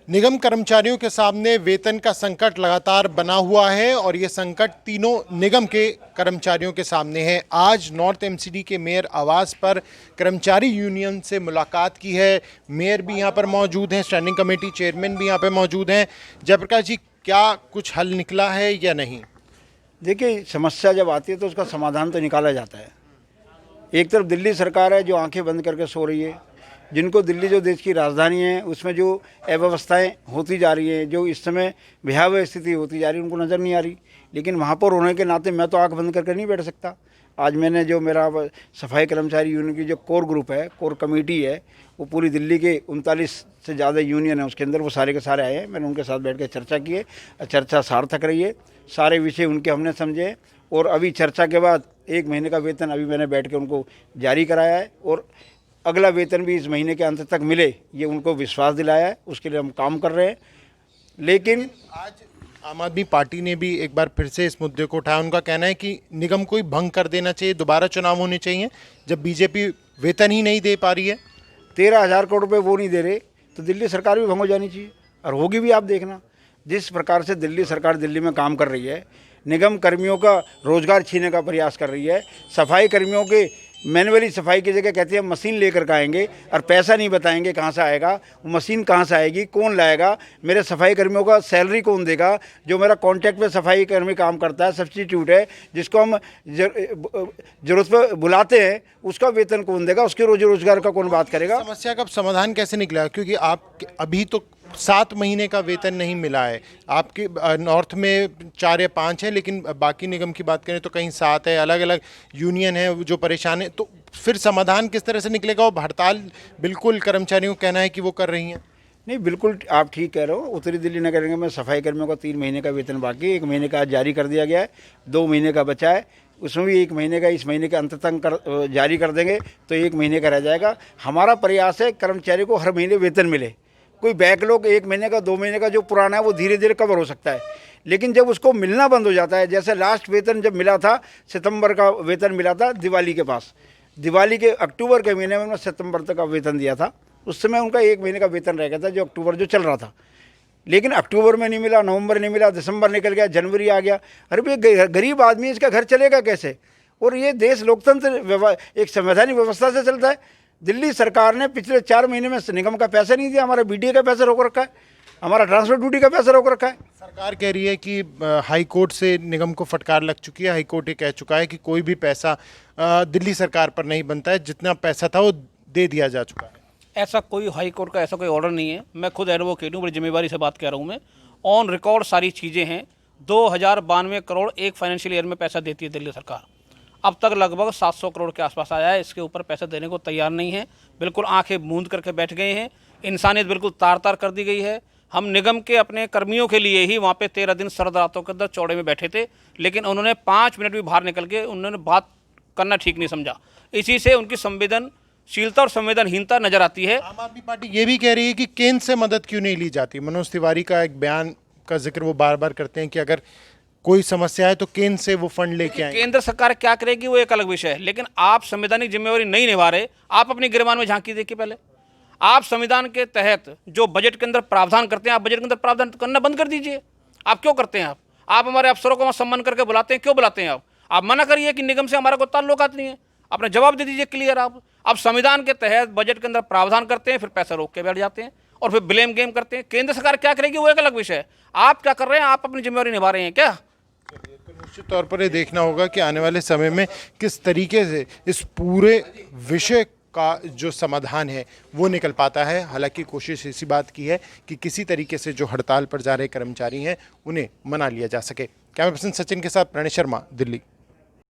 निगम कर्मचारियों के सामने वेतन का संकट लगातार बना हुआ है और ये संकट तीनों निगम के कर्मचारियों के सामने है। आज नॉर्थ एमसीडी के मेयर आवास पर कर्मचारी यूनियन से मुलाकात की है। मेयर भी यहाँ पर मौजूद हैं, स्टैंडिंग कमेटी चेयरमैन भी यहाँ पर मौजूद हैं। जयप्रकाश जी, क्या कुछ हल निकला है या नहीं? देखिए, समस्या जब आती है तो उसका समाधान तो निकाला जाता है। एक तरफ दिल्ली सरकार है जो आंखें बंद करके सो रही है, जिनको दिल्ली जो देश की राजधानी है उसमें जो अव्यवस्थाएं होती जा रही हैं, जो इस समय भयावह स्थिति होती जा रही है, उनको नज़र नहीं आ रही। लेकिन वहाँ पर होने के नाते मैं तो आंख बंद करके नहीं बैठ सकता। आज मैंने जो मेरा सफाई कर्मचारी यूनियन की जो कोर ग्रुप है, कोर कमेटी है, वो पूरी दिल्ली के 39 से ज़्यादा यूनियन है, उसके अंदर वो सारे के सारे आए हैं। मैंने उनके साथ बैठ कर चर्चा की है। चर्चा सार्थक रही है, सारे विषय उनके हमने समझे और अभी चर्चा के बाद 1 महीने का वेतन अभी मैंने बैठ के उनको जारी कराया है और अगला वेतन भी इस महीने के अंत तक मिले, ये उनको विश्वास दिलाया है। उसके लिए हम काम कर रहे हैं। लेकिन आज आम आदमी पार्टी ने भी एक बार फिर से इस मुद्दे को उठाया। उनका कहना है कि निगम को ही भंग कर देना चाहिए, दोबारा चुनाव होने चाहिए। जब बीजेपी वेतन ही नहीं दे पा रही है, 13,000 करोड़ रुपये वो नहीं दे रहे, तो दिल्ली सरकार भी भंग हो जानी चाहिए। और होगी भी। आप देखना जिस प्रकार से दिल्ली सरकार दिल्ली में काम कर रही है, निगम कर्मियों का रोजगार छीनने का प्रयास कर रही है। सफाई कर्मियों के मैनुअली सफाई की जगह कहती है मशीन लेकर के आएंगे और पैसा नहीं बताएंगे कहाँ से आएगा, वो मशीन कहाँ से आएगी, कौन लाएगा, मेरे सफाई कर्मियों का सैलरी कौन देगा, जो मेरा कॉन्ट्रैक्ट पे सफाई कर्मी काम करता है, सब्स्टिट्यूट है, जिसको हम जरूरत पर बुलाते हैं, उसका वेतन कौन देगा, उसके रोजगार का कौन बात करेगा। समस्या का समाधान कैसे निकला? क्योंकि आप अभी तो 7 महीने का वेतन नहीं मिला है। आपके नॉर्थ में 4 या 5 है, लेकिन बाकी निगम की बात करें तो कहीं 7 है। अलग अलग यूनियन है जो परेशान है। तो फिर समाधान किस तरह से निकलेगा? और हड़ताल बिल्कुल कर्मचारियों का कहना है कि वो कर रही हैं। नहीं, बिल्कुल आप ठीक कह रहे हो। उत्तरी दिल्ली नगर निगम में सफाई कर्मियों का 3 महीने का वेतन बाकी है। 1 महीने का आज जारी कर दिया गया है, 2 महीने का बचा है, उसमें भी 1 महीने का इस महीने के अंत तक जारी कर देंगे तो 1 महीने का रह जाएगा। हमारा प्रयास है कर्मचारी को हर महीने वेतन मिले। कोई बैकलॉग 1 महीने का 2 महीने का जो पुराना है वो धीरे धीरे कवर हो सकता है, लेकिन जब उसको मिलना बंद हो जाता है, जैसे लास्ट वेतन जब मिला था, सितंबर का वेतन मिला था दिवाली के पास, दिवाली के अक्टूबर के महीने में सितंबर तक का वेतन दिया था। उस समय उनका 1 महीने का वेतन रह गया था जो अक्टूबर जो चल रहा था, लेकिन अक्टूबर में नहीं मिला, नवंबर नहीं मिला, दिसंबर निकल गया, जनवरी आ गया। अरे भाई, गरीब आदमी इसका घर चलेगा कैसे? और ये देश लोकतंत्र एक संवैधानिक व्यवस्था से चलता है। दिल्ली सरकार ने पिछले 4 महीने में निगम का पैसा नहीं दिया, हमारा बीडीए का पैसा रोक रखा है, हमारा ट्रांसपोर्ट ड्यूटी का पैसा रोक रखा है। सरकार कह रही है कि हाई कोर्ट से निगम को फटकार लग चुकी है। हाई कोर्ट ये कह चुका है कि कोई भी पैसा दिल्ली सरकार पर नहीं बनता है, जितना पैसा था वो दे दिया जा चुका है। ऐसा कोई हाई कोर्ट का ऐसा कोई ऑर्डर नहीं है। मैं खुद एडवोकेट हूँ, बड़ी जिम्मेवारी से बात कह रहा हूँ। मैं ऑन रिकॉर्ड सारी चीज़ें हैं। 2092 करोड़ एक फाइनेंशियल ईयर में पैसा देती है दिल्ली सरकार। अब तक लगभग 700 करोड़ के आसपास आया है। इसके ऊपर पैसा देने को तैयार नहीं है, बिल्कुल आंखें मूंद करके बैठ गए हैं। इंसानियत बिल्कुल तार तार कर दी गई है। हम निगम के अपने कर्मियों के लिए ही वहाँ पे 13 दिन सर्द रातों के अंदर चौड़े में बैठे थे, लेकिन उन्होंने 5 मिनट भी बाहर निकल के उन्होंने बात करना ठीक नहीं समझा। इसी से उनकी संवेदनशीलता और संवेदनहीनता नजर आती है। आम आदमी पार्टी ये भी कह रही है कि केंद्र से मदद क्यों नहीं ली जाती? मनोज तिवारी का एक बयान का जिक्र वो बार बार करते हैं कि अगर कोई समस्या है तो केंद्र से वो फंड लेके आए। केंद्र सरकार क्या करेगी वो एक अलग विषय है, लेकिन आप संवैधानिक जिम्मेवारी नहीं निभा रहे। आप अपनी गिरबान में झांकी देखिए। पहले आप संविधान के तहत जो बजट के अंदर प्रावधान करते हैं, आप बजट के अंदर प्रावधान करना बंद कर दीजिए। आप क्यों करते हैं? आप हमारे अफसरों को सम्मान करके बुलाते हैं, क्यों बुलाते हैं? आप मना करिए कि निगम से हमारा कोई ताल्लुकात नहीं है, अपना जवाब दे दीजिए क्लियर। आप संविधान के तहत बजट के अंदर प्रावधान करते हैं, फिर पैसा रोक के बैठ जाते हैं और फिर ब्लेम गेम करते हैं। केंद्र सरकार क्या करेगी वो एक अलग विषय है। आप क्या कर रहे हैं? आप अपनी जिम्मेवारी निभा रहे हैं क्या? निश्चित तौर पर ये देखना होगा कि आने वाले समय में किस तरीके से इस पूरे विषय का जो समाधान है वो निकल पाता है। हालांकि कोशिश इसी बात की है कि किसी तरीके से जो हड़ताल पर जा रहे कर्मचारी हैं उन्हें मना लिया जा सके। कैमरा पर्सन सचिन के साथ प्रणय शर्मा, दिल्ली।